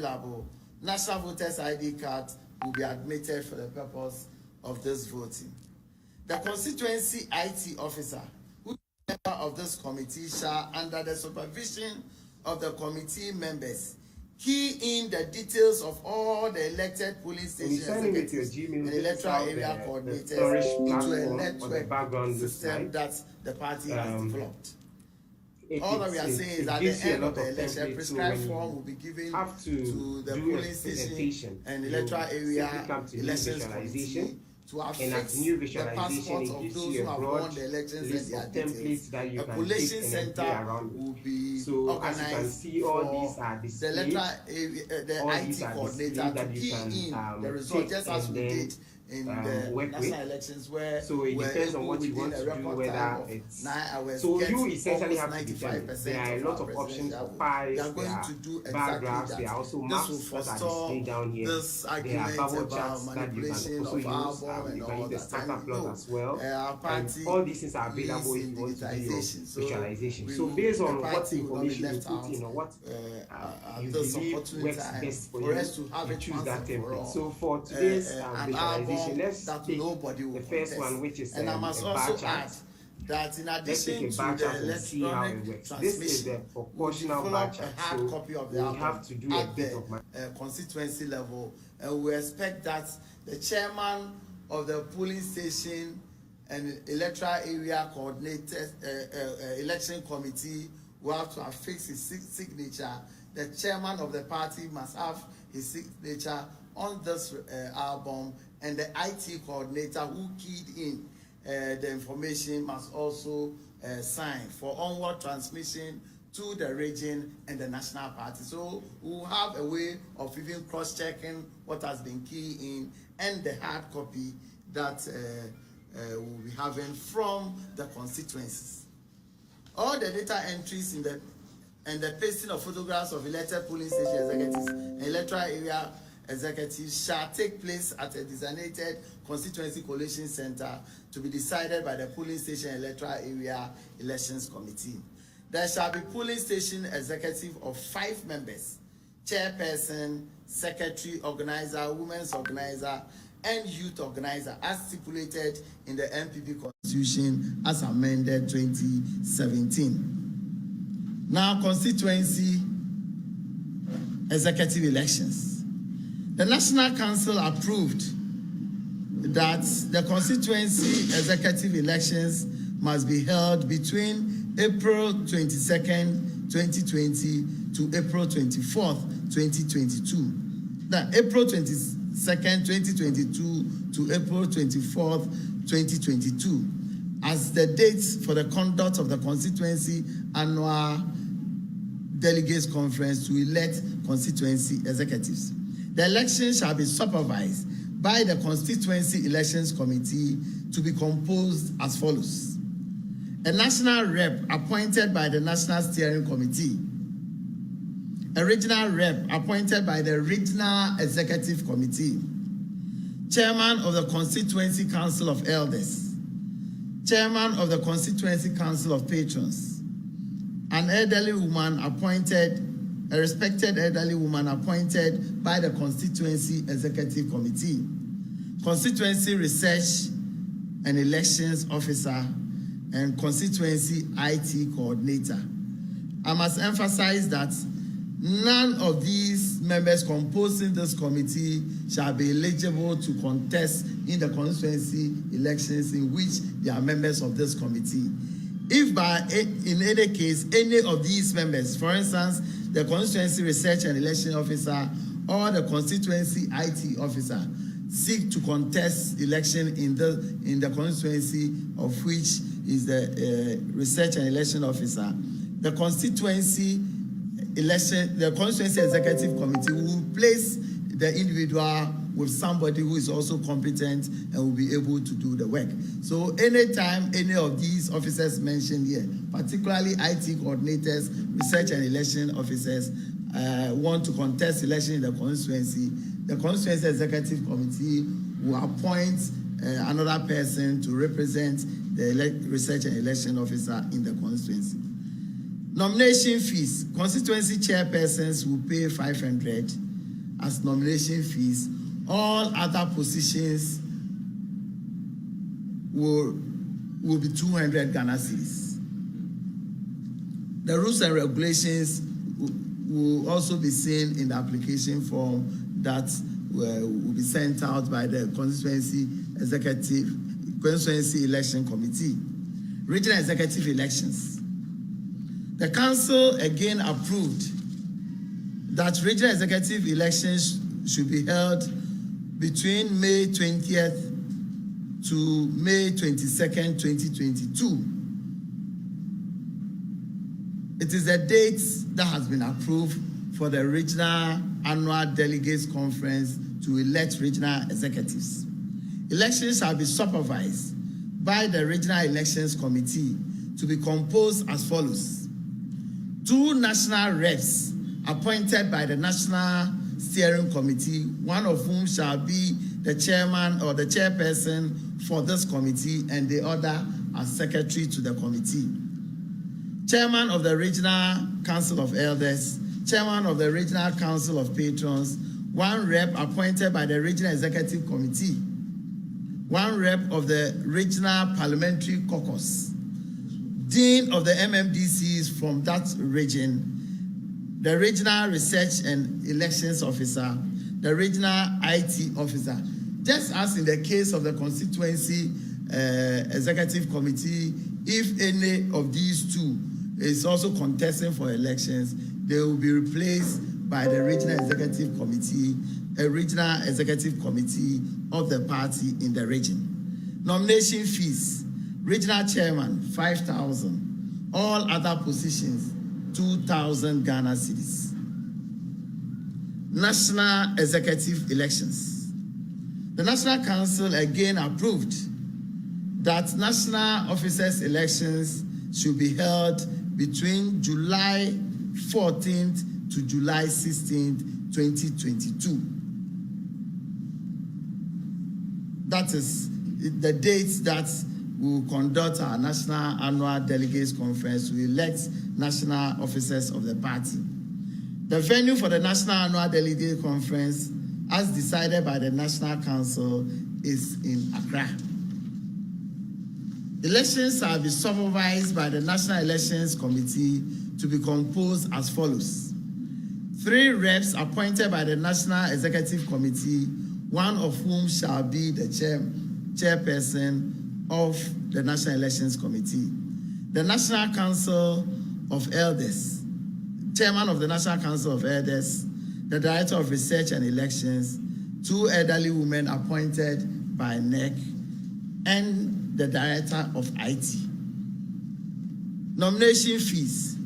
available, national voters ID card will be admitted for the purpose of this voting. The constituency IT officer, who is a member of this committee, shall, under the supervision of the committee members, key in the details of all the elected polling station executives and electoral area coordinators into a network system that the party has developed. All that we are saying is at the end of the election, prescribed form will be given to the polling station and electoral area elections committee to affix the passports of those who have won the elections and their details. A collation center will be organized for the electoral area, the IT coordinator to key in the result, just as we did in the national elections, where so it depends on what you want to do, whether it's 9 hours. So you essentially have to determine. There are a lot of options for pies. They are going to do bar graphs. exactly There that. are also This maps will that are forestall displayed down here. this There are argument bubble about charts that you can manipulation also of our use. bomb You and can all use the that. scatter And plot as well. our And party all these things are available if you want to do your visualization. So based on what information you put in or what you believe works best for you, you choose that template. So for today's visualization, let's take the first one, which is and I must also add that in addition to the electronic transmission, this is the proportional bar chart. A hard copy of the album have to do a bit of constituency level, and we expect that the chairman of the polling station and electoral area coordinated election committee will have to affix his signature. The chairman of the party must have his signature on this album, and the IT coordinator who keyed in the information must also sign for onward transmission to the region and the national party. So we'll have a way of even cross-checking what has been keyed in and the hard copy that we'll be having from the constituencies. All the data entries in the and the pasting of photographs of elected polling station executives and electoral area executives shall take place at a designated constituency collation center to be decided by the polling station electoral area elections committee. There shall be polling station executive of 5 members, chairperson, secretary, organizer, women's organizer, and youth organizer, as stipulated in the NPP Constitution as amended 2017. Now, constituency executive elections. The National Council approved that the constituency executive elections must be held between April 22nd, 2020 to April 24th, 2022. Then April 22nd, 2022 to April 24th, 2022 as the dates for the conduct of the constituency annual delegates conference to elect constituency executives. The election shall be supervised by the Constituency Elections Committee to be composed as follows. A national rep appointed by the National Steering Committee. A regional rep appointed by the Regional Executive Committee. Chairman of the Constituency Council of Elders. Chairman of the Constituency Council of Patrons. An elderly woman appointed, a respected elderly woman appointed by the Constituency Executive Committee, Constituency Research and Elections Officer, and Constituency IT Coordinator. I must emphasize that none of these members composing this committee shall be eligible to contest in the constituency elections in which they are members of this committee. If in any case, any of these members, for instance, the Constituency Research and Election Officer or the Constituency IT Officer, seek to contest election in the constituency of which is the Research and Election Officer, the Constituency Executive Committee will place the individual with somebody who is also competent and will be able to do the work. So anytime any of these officers mentioned here, particularly IT coordinators, research and election officers, want to contest election in the Constituency Executive Committee will appoint another person to represent the research and election officer in the constituency. Nomination fees. Constituency chairpersons will pay 500. as nomination fees. All other positions will be 200 Ghana cedis. The rules and regulations will also be seen in the application form that will be sent out by the Constituency Election Committee. Regional Executive Elections. The Council again approved that regional executive elections should be held between May 20th to May 22nd, 2022. It is a date that has been approved for the Regional Annual Delegates Conference to elect regional executives. Elections shall be supervised by the Regional Elections Committee to be composed as follows. 2 national reps appointed by the National Steering Committee, one of whom shall be the chairman or the chairperson for this committee and the other as secretary to the committee. Chairman of the Regional Council of Elders, chairman of the Regional Council of Patrons, 1 rep appointed by the Regional Executive Committee, 1 rep of the Regional Parliamentary Caucus, Dean of the MMDCs from that region, the Regional Research and Elections Officer, the Regional IT Officer. Just as in the case of the Constituency Executive Committee, if any of these 2 is also contesting for elections, they will be replaced by the Regional Executive Committee, a Regional Executive Committee of the party in the region. Nomination fees, Regional Chairman, 5,000. All other positions, 2,000 Ghana cedis. National Executive Elections. The National Council again approved that national officers' elections should be held between July 14th to July 16th, 2022. That is the date that we will conduct our National Annual Delegates Conference to elect national officers of the party. The venue for the National Annual Delegates Conference, as decided by the National Council, is in Accra. Elections shall be supervised by the National Elections Committee to be composed as follows. 3 reps appointed by the National Executive Committee, 1 of whom shall be the chairperson of the National Elections Committee. The National Council of Elders, chairman of the National Council of Elders, the Director of Research and Elections, 2 elderly women appointed by NEC, and the Director of IT. Nomination fees.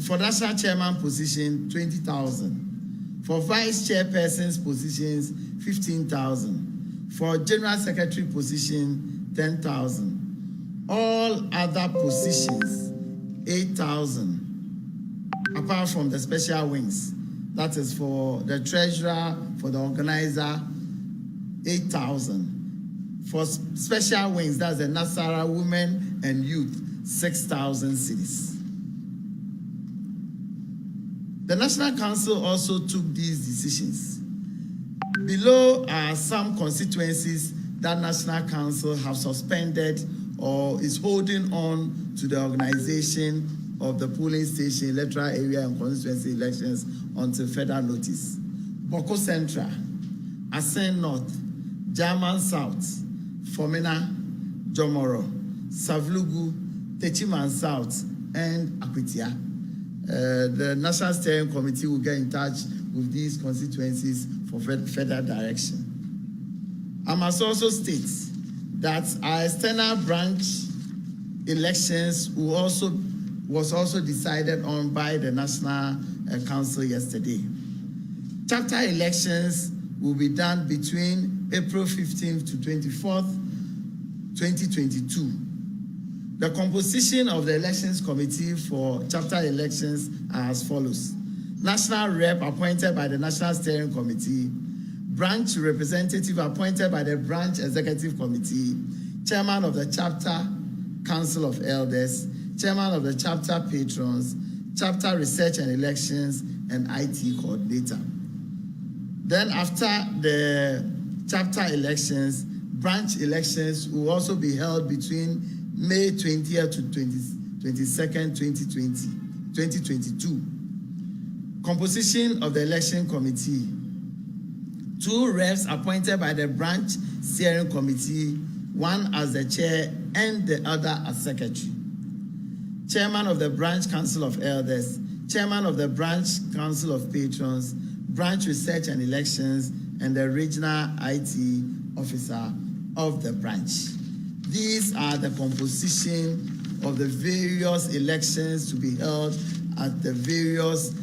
For National Chairman position, 20,000. For Vice Chairperson's positions, 15,000. For General Secretary position, 10,000. All other positions, 8,000. Apart from the special wings. That is for the treasurer, for the organizer, 8,000. For special wings, that's the Nasara Women and Youth, 6,000 cedis. The National Council also took these decisions. Below are some constituencies that National Council have suspended or is holding on to the organization of the polling station, electoral area and constituency elections until further notice. Boko Central, Asen North, German South, Fomena, Jomoro, Savlugu, Techiman South, and Akwitia. The National Steering Committee will get in touch with these constituencies for further direction. I must also state that our external branch elections was also decided on by the National Council yesterday. Chapter elections will be done between April 15th to 24th, 2022. The composition of the Elections Committee for chapter elections are as follows. National Rep appointed by the National Steering Committee, Branch Representative appointed by the Branch Executive Committee, Chairman of the Chapter Council of Elders, Chairman of the Chapter Patrons, Chapter Research and Elections, and IT Coordinator. Then after the chapter elections, branch elections will also be held between May 20th to 22nd, 2022. Composition of the election committee. 2 reps appointed by the branch steering committee, one as the chair and the other as secretary. Chairman of the branch council of elders, chairman of the branch council of patrons, branch research and elections, and the regional IT officer of the branch. These are the composition of the various elections to be held at the various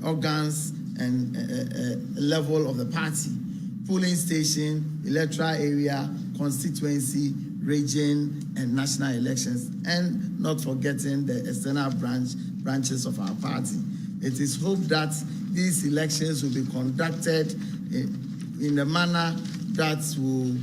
organs and level of the party: polling station, electoral area, constituency, region, and national elections, and not forgetting the external branches of our party. It is hoped that these elections will be conducted in a manner that will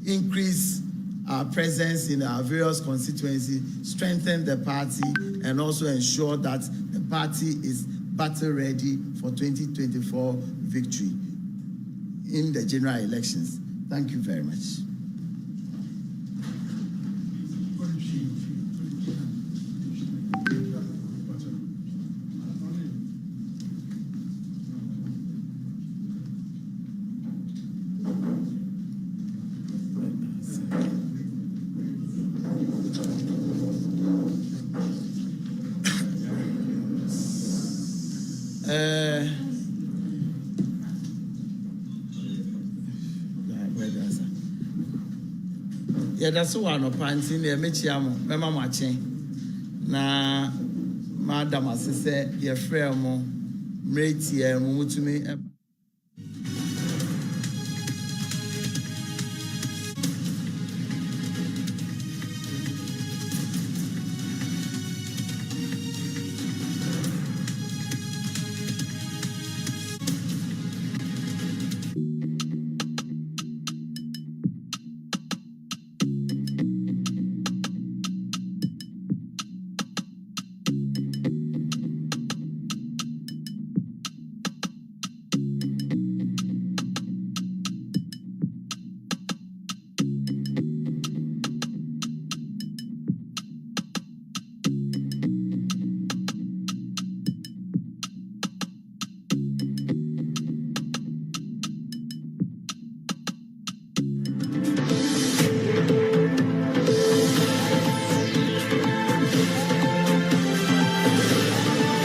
increase our presence in our various constituencies, strengthen the party, and also ensure that the party is battle ready for 2024 victory in the general elections. Thank you very much. Yeah, that's one of Panty near Michiamo, Mama Machi. Na Madam Assessor, your friend, Mreti, and Mutumi.